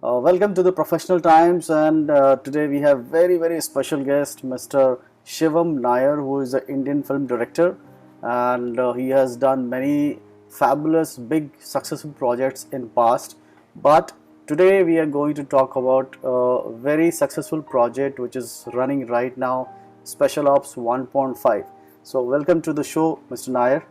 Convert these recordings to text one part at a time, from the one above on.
Welcome to the Professional Times, and today we have very special guest, Mr. Shivam Nair, who is an Indian film director, and he has done many fabulous, big, successful projects in past. But today we are going to talk about a very successful project which is running right now, Special Ops 1.5. So, welcome to the show, Mr. Nair.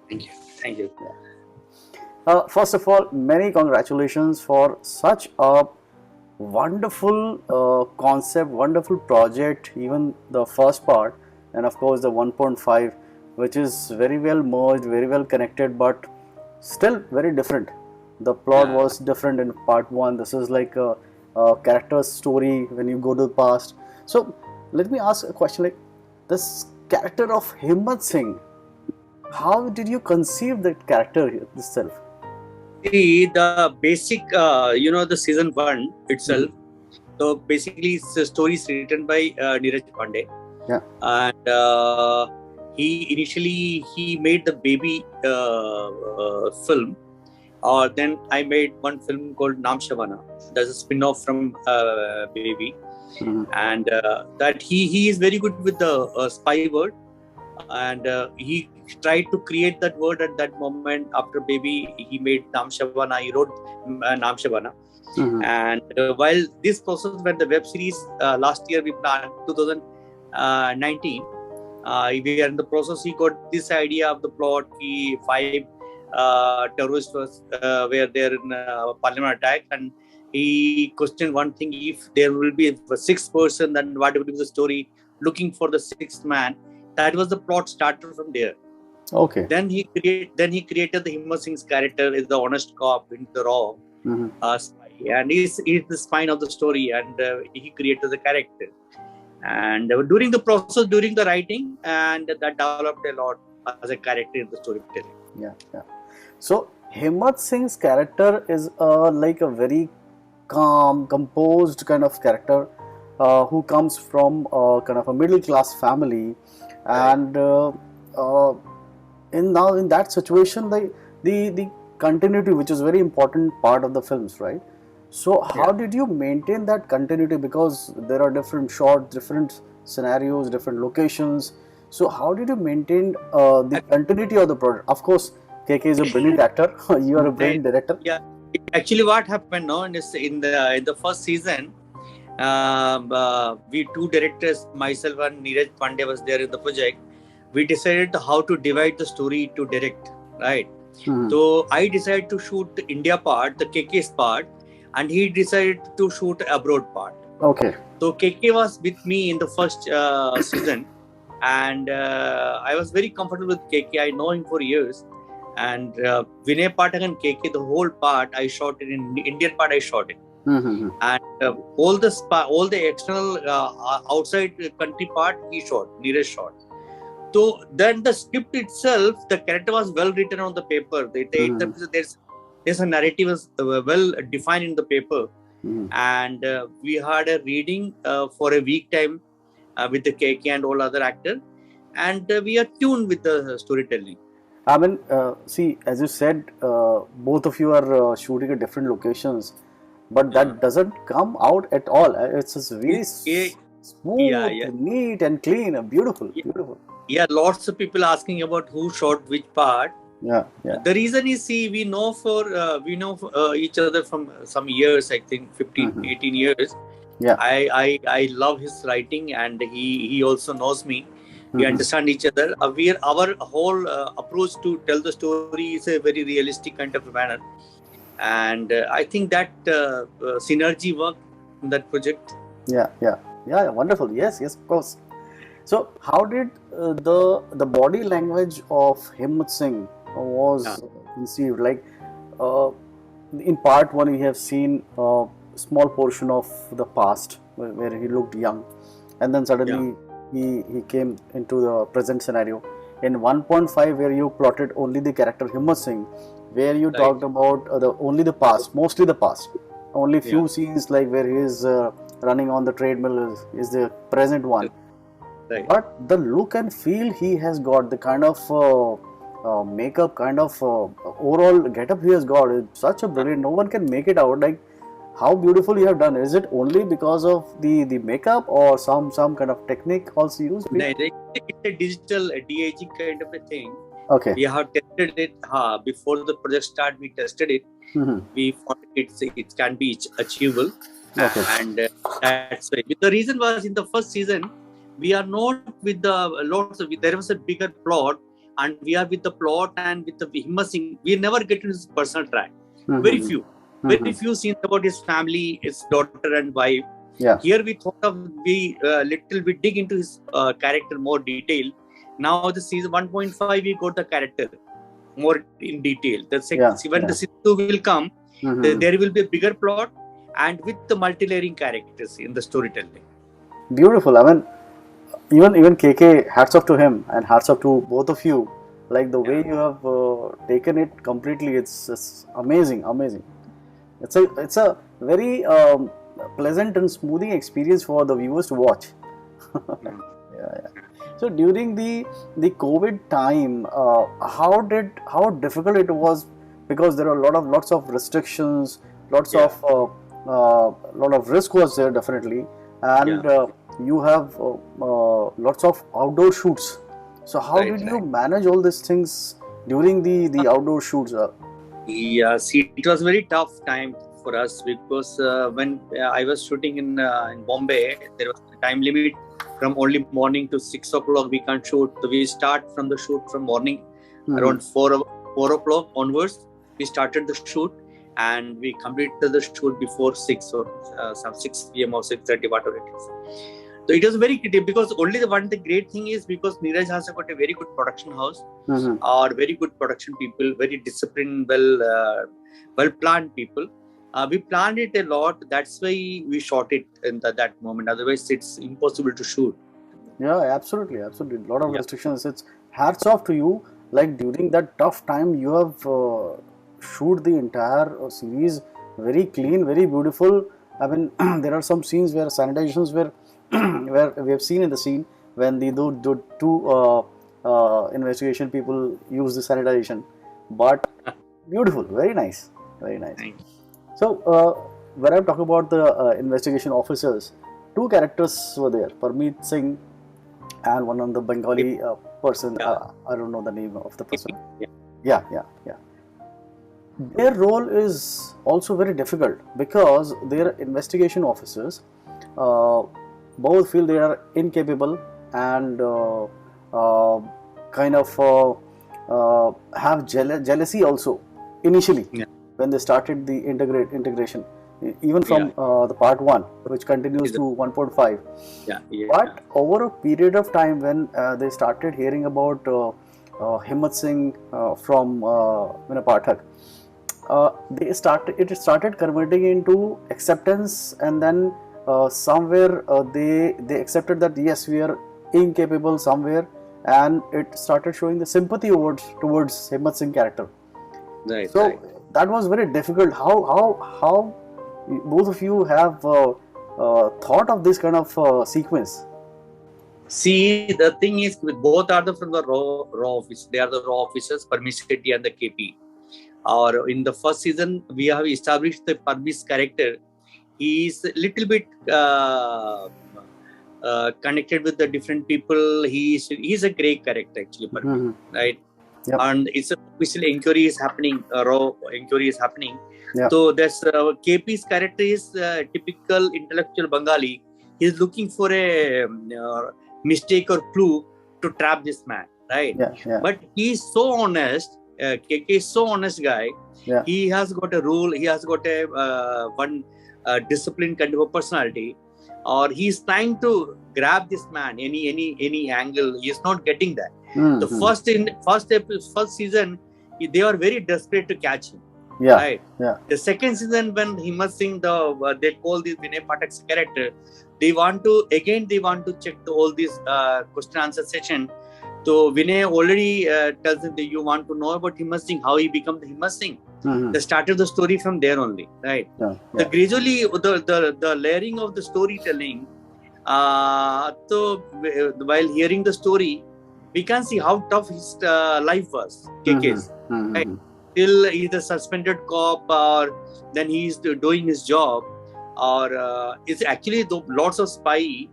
Thank you. Thank you. First of all, many congratulations for such a wonderful concept, wonderful project, even the first part, and of course the 1.5, which is very well merged, very well connected, but still very different. The plot Yeah. was different in part 1. This is like a character's story when you go to the past. So, let me ask a question like this character of Himmat Singh, how did you conceive that character itself? See, the basic, the season one itself. So basically, it's a story is written by Neeraj Pandey. Yeah. And he made the baby film. Then I made one film called Naam Shabana. That's a spin-off from Baby. And that he is very good with the spy word. And he tried to create that word at that moment. After Baby, he made Naam Shabana. He wrote Naam Shabana. And while this process, when the web series last year we planned 2019, we are in the process. He got this idea of the plot. He 5 terrorists were there in Parliament attack, and he questioned one thing: if there will be a sixth person, then what will be the story? Looking for the sixth man. That was the plot started from there. Okay. Then he created the Himmat Singh's character as the honest cop in the raw spy, and he's the spine of the story, and he created the character. And during the process, during the writing, and that developed a lot as a character in the storytelling. Yeah. So Himmat Singh's character is like a very calm, composed kind of character who comes from kind of a middle class family, and in that situation, the continuity, which is very important part of the films, right? So how did you maintain that continuity? Because there are different shots, different scenarios, different locations. So how did you maintain the continuity of the product? Of course, KK is a brilliant actor. You are a brilliant director. Yeah. Actually, what happened now is in the first season, we two directors, myself and Neeraj Pandey was there in the project. We decided how to divide the story to direct, right? So I decided to shoot the India part, the KK's part, and he decided to shoot abroad part. Okay. So KK was with me in the first season, and I was very comfortable with KK. I know him for years. And Vinay Pathak and KK, the whole part I shot it in Indian part. I shot it, and all the external outside country part he shot. Neeraj shot. So then the script itself, the character was well written on the paper. There's a narrative was well defined in the paper, and we had a reading for a week time with the KK and all other actors, and we are tuned with the storytelling. I mean, see, as you said, both of you are shooting at different locations, but that doesn't come out at all. It's just very smooth, neat and clean and beautiful. Yeah, lots of people asking about who shot which part. Yeah. The reason is, see, we know each other from some years, I think 15, 18 years. Yeah. I love his writing, and he also knows me. We understand each other. Our whole approach to tell the story is a very realistic kind of manner, and I think that synergy worked in that project. Yeah, wonderful. Yes, of course. So, how did the body language of Himmat Singh was conceived? Like in part 1, we have seen a small portion of the past where he looked young, and then suddenly he came into the present scenario. In 1.5, where you plotted only the character Himmat Singh, where you talked about only the past, mostly the past. Only few scenes like where he is running on the treadmill is the present one. Right. But the look and feel he has got, the kind of makeup, kind of overall getup he has got, is such a brilliant. No one can make it out. Like how beautiful you have done. Is it only because of the makeup or some kind of technique also used? No, it's a digital DAG kind of a thing. Okay. We have tested it before the project start. We tested it. We found it can be achievable. Okay. And that's why. The reason was in the first season, we are not with the lots of. There was a bigger plot, and we are with the plot and with the Himmat Singh. We never get into his personal track. Very few scenes about his family, his daughter and wife. Yeah. Here we thought of we dig into his character more detail. Now the season 1.5 we got the character more in detail. The when the season 2 will come, there will be a bigger plot and with the multi-layering characters in the storytelling. Beautiful. I mean, even KK, hats off to him and hats off to both of you. Like the way you have taken it completely, it's amazing. It's a very pleasant and smoothing experience for the viewers to watch. Yeah. So during the COVID time, how difficult it was, because there are lots of restrictions, lot of risk was there definitely, and you have lots of outdoor shoots. So how did you manage all these things during the outdoor shoots? Yeah, see, it was very tough time for us because when I was shooting in Bombay, there was a time limit from only morning to 6 o'clock we can't shoot. So we start from the shoot from morning around 4 o'clock onwards. We started the shoot and we completed the shoot before 6 or some 6 p.m. or 6:30, whatever it is. So it was very critical because the great thing is because Neeraj has got a very good production house or very good production people, very disciplined, well planned people. We planned it a lot. That's why we shot it in that moment. Otherwise, it's impossible to shoot. Yeah, absolutely. A lot of restrictions. It's hats off to you. Like during that tough time, you have shoot the entire series very clean, very beautiful. I mean, there are some scenes where sanitizations were where we have seen in the scene when the two investigation people use the sanitization. But beautiful, very nice. So when I'm talking about the investigation officers, two characters were there, Parmeet Singh and one of the Bengali person. I don't know the name of the person. Yeah. Their role is also very difficult because they are investigation officers. Both feel they are incapable and kind of have jealousy also initially when they started the integration, even from the part 1, which continues to 1.5. But over a period of time when they started hearing about Himmat Singh from Meena Pathak, it started converting into acceptance, and then somewhere they accepted that yes, we are incapable somewhere, and it started showing the sympathy towards Himmat Singh character. That was very difficult. How both of you have thought of this kind of sequence? See, the thing is, both are from the raw office. They are the raw officers, Parmeet Shetty and the KP. Or in the first season, we have established the Parmeet's character. He is a little bit connected with the different people. He's a great character actually, Parmeet, right? Yep. And it's official inquiry is happening. Raw inquiry is happening. So that's KP's character is typical intellectual Bengali. He's looking for a mistake or clue to trap this man, right? But he's so honest. KK is so honest guy. He has got a rule. He has got a one disciplined kind of a personality, or he's trying to grab this man any angle. He is not getting that. The first season, they are very desperate to catch him. The second season, when Himmat Singh, they call this Vinay Pathak's character, they want to check all these question answer session. So Vinay already tells them that you want to know about Himmat Singh, how he became the Himmat Singh. They started the story from there only, right? So gradually, the layering of the storytelling. So while hearing the story, we can see how tough his life was, KK's, right? till he's a suspended cop, or then he's doing his job, or it's actually lots of spy.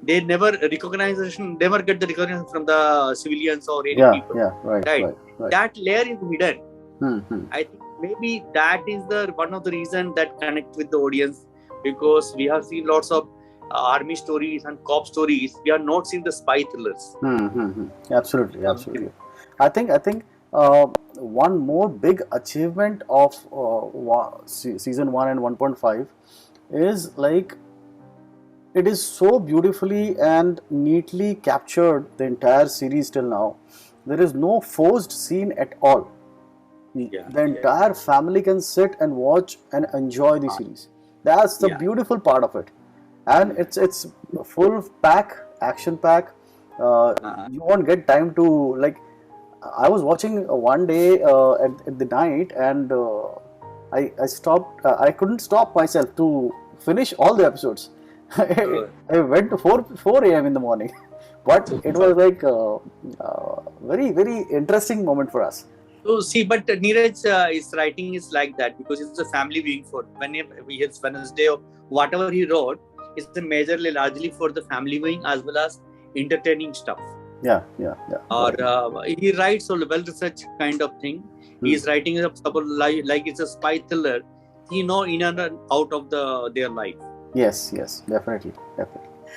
They never get the recognition from the civilians or any people. Right. That layer is hidden. Mm-hmm. I think maybe that is the one of the reason that connect with the audience, because we have seen lots of army stories and cop stories. We are not seeing the spy thrillers. Mm-hmm. Absolutely. I think one more big achievement of season 1 and 1.5 is like it is so beautifully and neatly captured the entire series till now. There is no forced scene at all. The entire family can sit and watch and enjoy the series. That's the beautiful part of it, and it's full pack, action pack. You won't get time to like. I was watching one day at the night, and I stopped. I couldn't stop myself to finish all the episodes. I went to 4 a.m. in the morning, but it was like very interesting moment for us. So see, but Neeraj, his writing is like that because it's a family viewing for his Wednesday or whatever he wrote is majorly largely for the family viewing as well as entertaining stuff. Yeah. Or he writes a well-researched kind of thing. He's writing like it's a spy thriller. He know in and out of their life. Yes, definitely.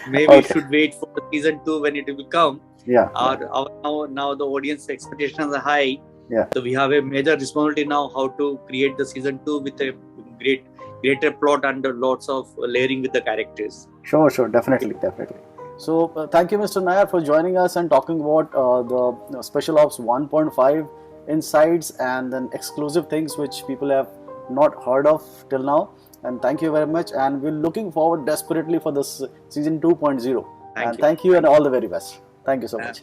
Maybe we should wait for the season 2 when it will come. Yeah. Now the audience expectations are high. Yeah. So we have a major responsibility now how to create the season 2 with a greater plot and lots of layering with the characters. Sure, definitely. So thank you, Mr. Nair, for joining us and talking about the Special Ops 1.5 insights and then exclusive things which people have not heard of till now. And thank you very much. And we're looking forward desperately for this season 2.0. Thank you and all the very best. Thank you so much.